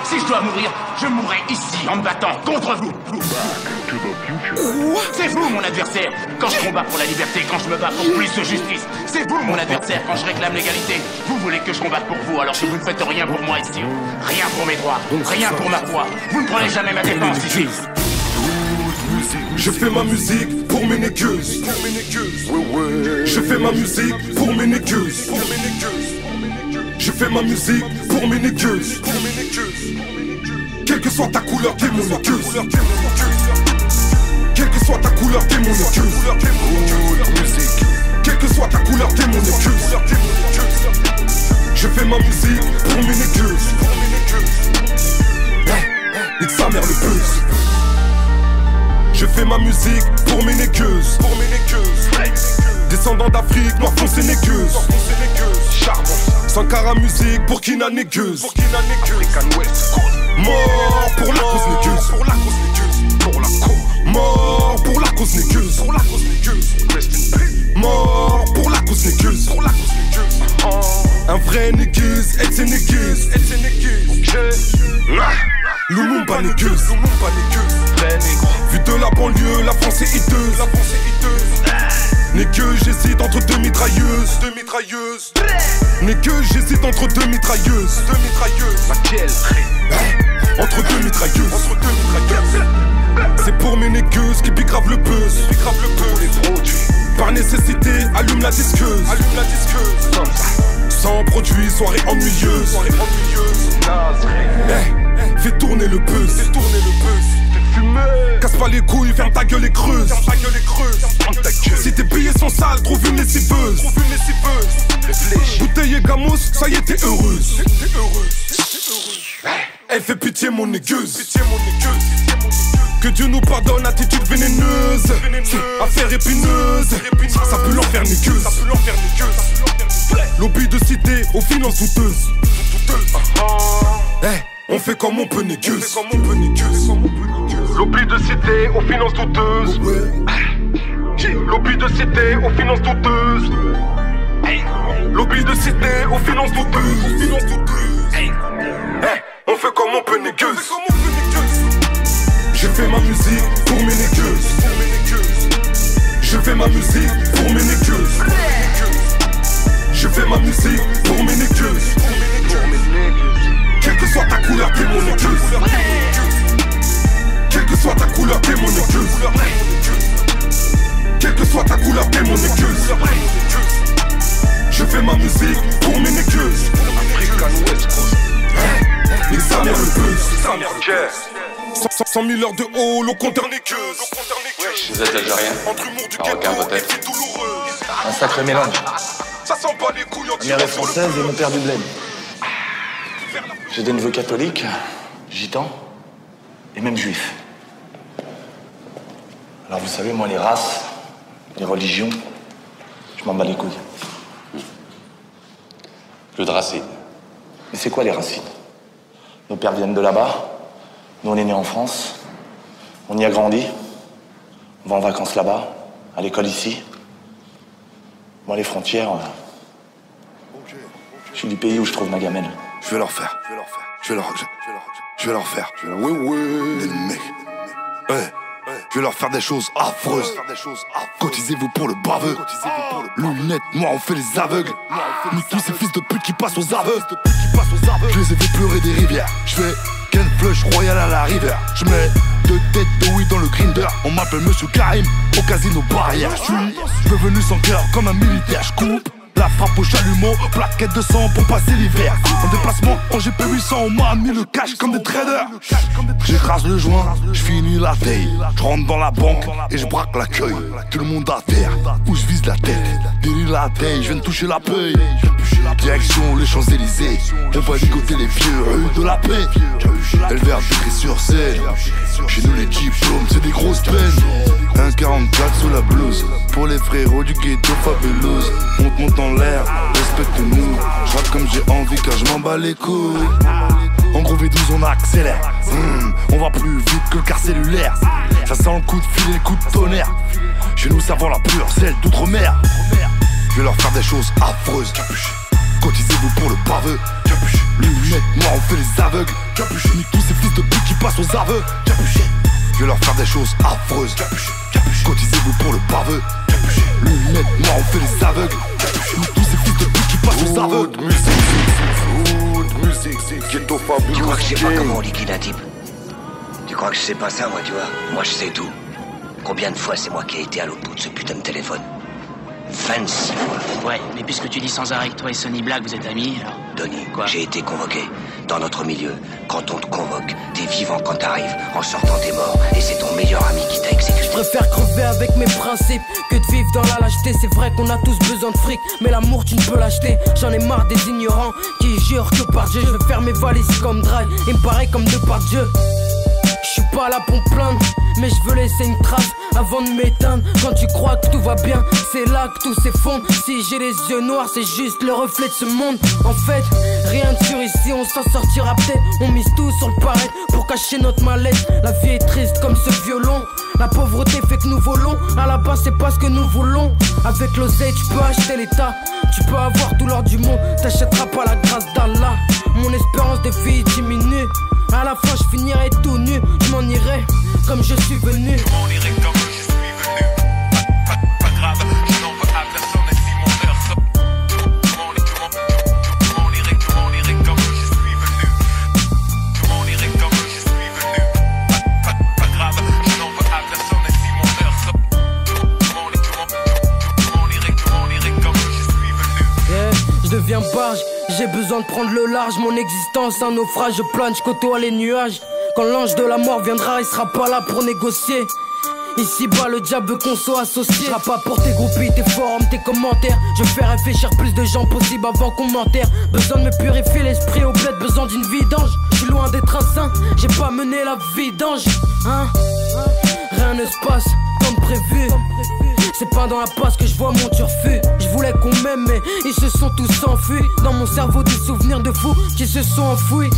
Si je dois mourir, je mourrai ici, en me battant contre vous. C'est vous mon adversaire quand je combats pour la liberté, quand je me bats pour plus de justice. C'est vous mon adversaire quand je réclame l'égalité. Vous voulez que je combatte pour vous alors que vous ne faites rien pour moi ici. Rien pour mes droits, rien pour ma foi. Vous ne prenez jamais ma défense ici. Je fais ma musique pour mes négueuses. Je fais ma musique pour mes négueuses. Je fais ma musique pour mes négueuses. Quelle que soit ta couleur, t'es mon négueuse. Quelle que soit ta couleur, t'es mon négueuse. Quelle que soit ta couleur, t'es mon négueuse. Je fais ma musique pour mes négueuses. Nique sa mère le buzz. Je fais ma musique pour mes négueuses. Descendant d'Afrique, noir foncé négueuse. Sankara musique, Burkina négueuse. Mort pour la cause négueuse. Mort pour la cause négueuse. Mort pour la cause négueuse. Un vrai négueuse, elle c'est négueuse. Lumumba négueuse. Vu de la banlieue, la France est hideuse. Négueuse, j'hésite entre deux mitrailleuses. Négueuse, j'hésite entre deux mitrailleuses. Laquelle? Entre deux mitrailleuses. C'est pour mes négueuses qui bigravent le buzz. Par nécessité, allume la disqueuse. Sans produit, soirée ennuyeuse. Fais tourner le buzz. Casse pas les couilles, ferme ta gueule et creuse. Si tes billets sont sales, trouve une lessiveuse. Bouteille et gamos, ça y est, t'es heureuse. Elle fait pitié mon négueuse. Que Dieu nous pardonne, attitude vénéneuse. Affaire épineuse, ça peut l'en faire négueuse. Lobby de cité aux finances douteuses. On fait comme on peut négueuse. Lobby de cité aux finances douteuses. Lobby de cité aux finances douteuses. Lobby de cité aux finances douteuses. On fait comme on peut négueuse. Je fais ma musique pour mes négueuses. Je fais ma musique pour mes négueuses. Je fais ma musique pour mes négueuses. Quelle que soit ta couleur, t'es mon négueuse. Quelle que soit ta couleur, t'es mon négueuse. Quelle que soit ta couleur, t'es mon négueuse. Je fais ma musique pour mes négueuses. Nique sa mère le buzz. 100 000 heures de haut, au compteur négueuse. Vous êtes algérien? Marocain peut-être? Un sacré mélange. Ça sent pas les couilles en Ma mère est française et mon père du bled. J'ai des neveux catholiques, gitans et même juifs. Alors vous savez, moi les races, les religions, je m'en bats les couilles. Plus de racines. Mais c'est quoi les racines? Nos pères viennent de là-bas, nous on est nés en France, on y a grandi, on va en vacances là-bas, à l'école ici. Moi les frontières, je suis du pays où je trouve ma gamelle. Je vais leur faire. Je vais leur faire. Des mecs. Ouais. Je vais leur faire des choses affreuses. Cotisez-vous pour le baveux. Lunettes noires, on fait les aveugles. Nique tous ces fils de pute qui passent aux aveux. Je les ai vu pleurer des rivières. Je fais Ken Flush Royal à la river. Je mets 2 têtes de weed dans le grinder. On m'appelle Monsieur Karim au casino barrière. Je suis devenu sans cœur comme un militaire. Je coupe la frappe au chalumeau, plaquette de sang pour passer l'hiver. En déplacement, en GP 800, on m'a mis le cash comme des traders. J'écrase le joint, je finis la veille. Je rentre dans la banque et je braque l'accueil. Tout le monde à terre, où je vise la tête. Délit la veille, je viens de toucher la paye. Direction les Champs-Élysées, on va ligoter les vieux rues de la paix. Elvert décrit sur scène, chez nous les diplômes c'est des grosses peines. 1,44 sous la blouse, pour les frérots du ghetto fabuleuse. Monte en l'air, respecte-nous. Je rappe comme j'ai envie car je m'en bats les couilles. En gros V12 on accélère, on va plus vite que le car cellulaire. Ça sent le coup de fil et le coup de tonnerre. Chez nous ça vend la pure celle d'outre-mer. Je vais leur faire des choses affreuses. Cotisez-vous pour le baveux. Lunettes noires, on fait les aveugles. Capuché, nique tous ces fils de pute qui passent aux aveux. Capuché, je vais leur faire des choses affreuses. Capuché, capuché, cotisez-vous pour le baveux. Capuché, lunettes noires, on fait les aveugles. Capuché, nique tous ces fils de pute qui passent aux aveux. Musique, ghetto fabulous. Tu crois que je sais pas comment on liquide un type? Tu crois que je sais pas ça, moi, tu vois? Moi, je sais tout. Combien de fois c'est moi qui ai été à l'autre bout de ce putain de téléphone? 26 fois. Ouais, mais puisque tu dis sans arrêt que toi et Sonny Black vous êtes amis, alors... Donny, Quoi? j'ai été convoqué. Dans notre milieu, quand on te convoque, t'es vivant quand t'arrives, en sortant t'es mort, et c'est ton meilleur ami qui t'a exécuté. Je préfère crever avec mes principes que de vivre dans la lâcheté. C'est vrai qu'on a tous besoin de fric, mais l'amour tu ne peux l'acheter. J'en ai marre des ignorants qui jurent que par Dieu je veux faire mes valises comme Dry. Il me paraît comme deux par Dieu. Je suis pas là pour me plaindre, mais je veux laisser une trace avant de m'éteindre. Quand tu crois que tout va bien, c'est là que tout s'effondre. Si j'ai les yeux noirs, c'est juste le reflet de ce monde. En fait, rien de sûr ici, on s'en sortira peut-être. On mise tout sur le paraître pour cacher notre mal-être. La vie est triste comme ce violon. La pauvreté fait que nous volons. À la base, c'est pas ce que nous voulons. Avec l'oseille, tu peux acheter l'état. Tu peux avoir tout l'or du monde, t'achèteras pas la grâce d'Allah. Mon espérance de vie diminue. À la fin, je finirai tout nu. Je m'en irai comme je suis venu. On irait comme je suis venu. Pas grave, je n'en veux à personne. Et si mon heure sort, on irait comme je suis venu. On irait comme je suis venu. Pas grave, je n'en veux à personne. Et si mon heure sort, on irait comme je suis venu. Yeah, je deviens barge. J'ai besoin de prendre le large, mon existence un naufrage, je plane, je côtoie les nuages. Quand l'ange de la mort viendra, il sera pas là pour négocier. Ici bas le diable veut qu'on soit associé. Je serai pas pour tes groupies, tes forums, tes commentaires. Je fais réfléchir plus de gens possible avant qu'on m'enterre. Besoin de me purifier l'esprit au bled, besoin d'une vie d'ange. Je suis loin d'être un saint, j'ai pas mené la vie d'ange, hein. Rien ne se passe comme prévu. C'est pas dans la passe que je vois mon turfu. Je voulais qu'on m'aime mais ils se sont tous enfuis. Dans mon cerveau des souvenirs de fous qui se sont enfouis.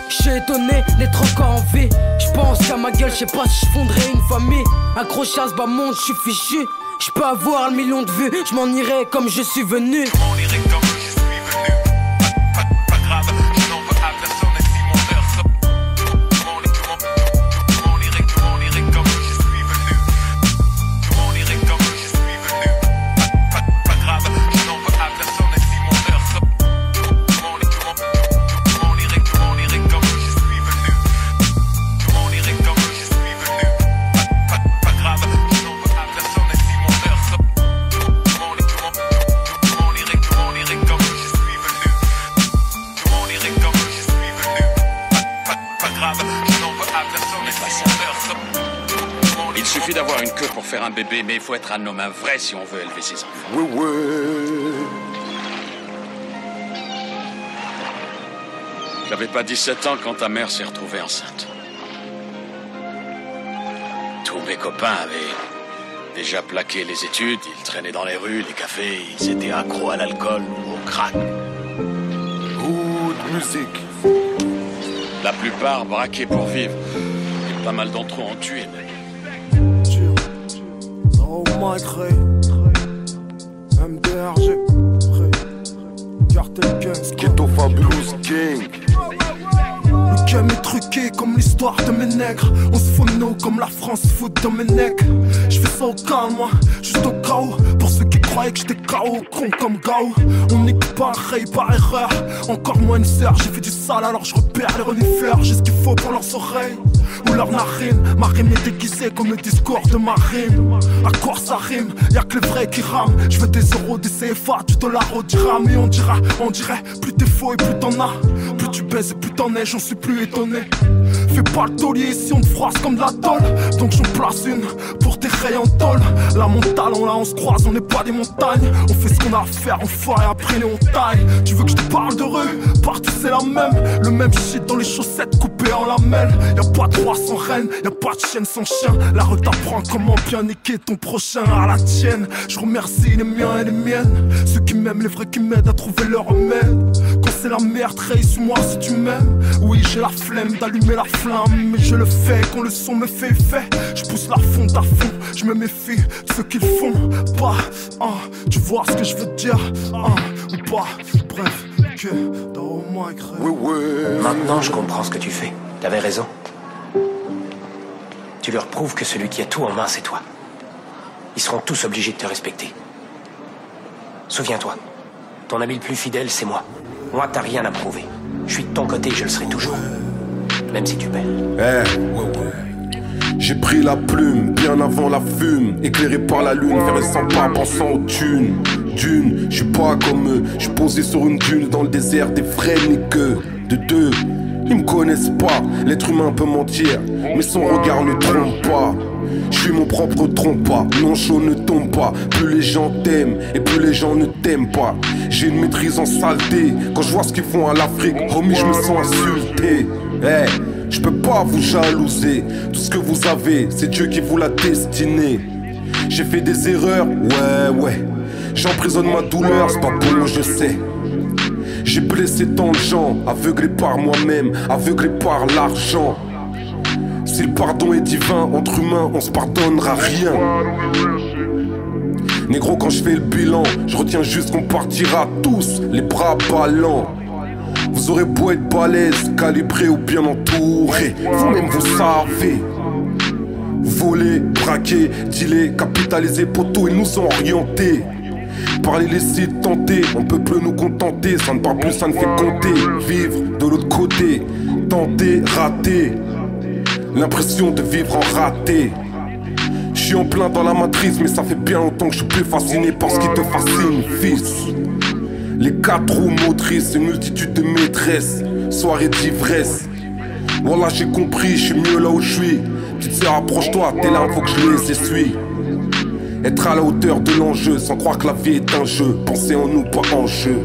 Je suis étonné d'être encore en vie. Je pense qu'à ma gueule, je sais pas si je fonderai une famille. Accroché à ce bas monde, je suis fichu. Je peux avoir 1 million de vues, je m'en irai comme je suis venu. On irait comme je suis venu. Pas grave, je n'en veux à personne. Et si mon heure sort, on irait comme je suis venu. On irait comme je suis venu. Pas grave, je n'en veux à personne. Et si mon heure sort, on irait comme je suis venu. On irait comme je suis venu. Pas grave, je n'en veux à personne. Et si mon heure sort, on irait comme je suis venu. On irait comme je suis venu. Pas grave, je n'en veux à personne. Et si mon heure sort, Il suffit d'avoir une queue pour faire un bébé, mais il faut être un homme, un vrai, si on veut élever ses enfants. Ouais, ouais. J'avais pas 17 ans quand ta mère s'est retrouvée enceinte. Tous mes copains avaient déjà plaqué les études, ils traînaient dans les rues, les cafés, ils étaient accros à l'alcool ou au crack. Good musique. La plupart braqués pour vivre. Et pas mal d'entre eux ont tué, mais... Oh my Ray, MDRG, Cartel Gang, Ghetto Fabulous Gang. Le game est truqué comme l'histoire de mes nègres. On se fout de nous comme la France fout de mes necks. Je fais ça au calme, moi, juste au cas où. Pour ceux qui croyaient que j'étais KO, con comme Gao. On nique pas un ray par erreur. Encore moins une sœur, j'ai fait du sale alors je repère les renifleurs. J'ai ce qu'il faut pour leurs oreilles ou leurs narines. Ma rime est déguisée comme le discours de ma rime. À quoi ça rime, y'a que les vrais qui rament. Je veux des euros, des CFA, du dollar au dirham. Et on dirait, plus t'es faux et plus t'en as. Plus tu baises et plus t'en es, j'en suis plus étonné. Fais pas le taulier ici, on te froisse comme de la tôle. Donc j'en place une pour tes rayons en tôle. Là mon talent, là on se croise, on n'est pas des montagnes. On fait ce qu'on a à faire, on fait et après nous on taille. Tu veux que je te parle de rue, partout c'est la même. Le même shit dans les chaussettes coupées en lamelles. Y'a pas de roi sans reine, y'a pas de chienne sans chien. La rue t'apprend comment bien niquer ton prochain à la tienne. Je remercie les miens et les miennes, ceux qui m'aiment, les vrais qui m'aident à trouver leur remède. Quand c'est la merde, raye sur moi si tu m'aimes. Oui j'ai la flemme d'allumer la flamme, mais je le fais quand le son me fait effet. Je pousse la fonte à fond, je me méfie de ce qu'ils font pas. Tu vois ce que je veux dire, ou pas. Bref. Ok, t'as au moins écrit. Maintenant, je comprends ce que tu fais. T'avais raison. Tu leur prouves que celui qui a tout en main, c'est toi. Ils seront tous obligés de te respecter. Souviens-toi, ton ami le plus fidèle, c'est moi. Moi, t'as rien à prouver. Je suis de ton côté et je le serai toujours. Même si tu perds. J'ai pris la plume, bien avant la fume. Éclairé par la lune, faire sans pas pensant aux thunes. D'une, je suis pas comme eux. Je suis posé sur une dune dans le désert des vrais niqueux. De deux, ils me connaissent pas. L'être humain peut mentir, mais son regard ne trompe pas. Je suis mon propre trompe-pas, non chaud ne tombe pas. Plus les gens t'aiment et plus les gens ne t'aiment pas. J'ai une maîtrise en saleté. Quand je vois ce qu'ils font à l'Afrique, homie, je me sens insulté. Je peux pas vous jalouser. Tout ce que vous avez, c'est Dieu qui vous l'a destiné. J'ai fait des erreurs, ouais. J'emprisonne ma douleur, c'est pas bon, je sais. J'ai blessé tant de gens, aveuglé par moi-même, aveuglé par l'argent. Si le pardon est divin, entre humains, on se pardonnera rien. Négro, quand je fais le bilan, je retiens juste qu'on partira tous, les bras ballants. Vous aurez beau être balèze, calibré ou bien entouré, vous-même vous savez. Voler, braquer, dealer, capitaliser, poteau, ils nous ont orientés. Parler, laisser, tenter, on peut plus nous contenter. Ça ne parle plus, ça ne fait compter. Vivre de l'autre côté, tenter, rater. L'impression de vivre en raté. Je suis en plein dans la matrice, mais ça fait bien longtemps que je suis plus fasciné par ce qui te fascine, fils. Les 4 roues motrices, une multitude de maîtresses, soirée d'ivresse. Voilà, j'ai compris, je suis mieux là où je suis. Petite sœur, approche-toi, tes larmes, faut que je les essuie. Être à la hauteur de l'enjeu, sans croire que la vie est un jeu. Pensez en nous, pas en jeu.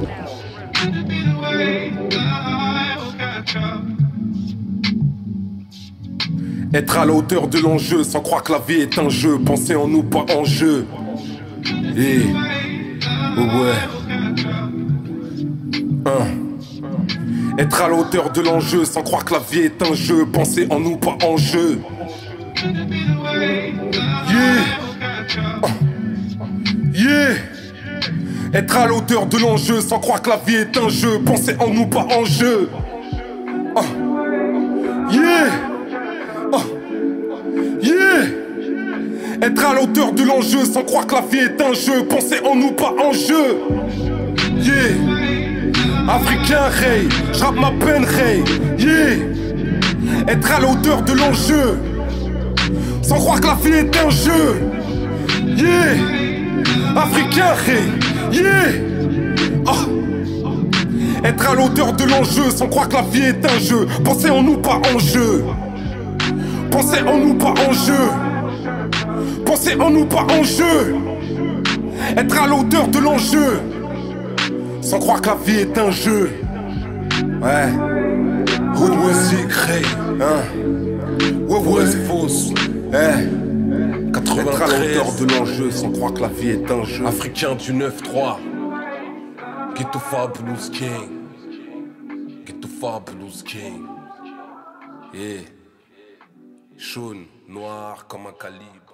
Être à la hauteur de l'enjeu, sans croire que la vie est un jeu. Pensez en nous, pas en jeu. Et Être à la hauteur de l'enjeu, sans croire que la vie est un jeu. Pensez en nous, pas en jeu. Être à la hauteur de l'enjeu, sans croire que la vie est un jeu. Pensez en nous, pas en jeu. Être à la hauteur de l'enjeu, sans croire que la vie est un jeu. Pensez en nous, pas en jeu. Africain, Ray, j'rappe ma peine, Ray. Être à la hauteur de l'enjeu, sans croire que la vie est un jeu. Africain, Ray. Être à la hauteur de l'enjeu, sans croire que la vie est un jeu. Pensez en nous, pas en jeu. Pensez en nous, pas en jeu. Pensez en nous, pas en jeu. Être à la hauteur de l'enjeu, sans croire que la vie est un jeu. Hood music, Ray. C'est fausse. 93. Être à la hauteur de l'enjeu, sans croire que la vie est un jeu. Africain du 9-3. Get to Fabulous King. Get to Fabulous King. Shaun, noir comme un calibre.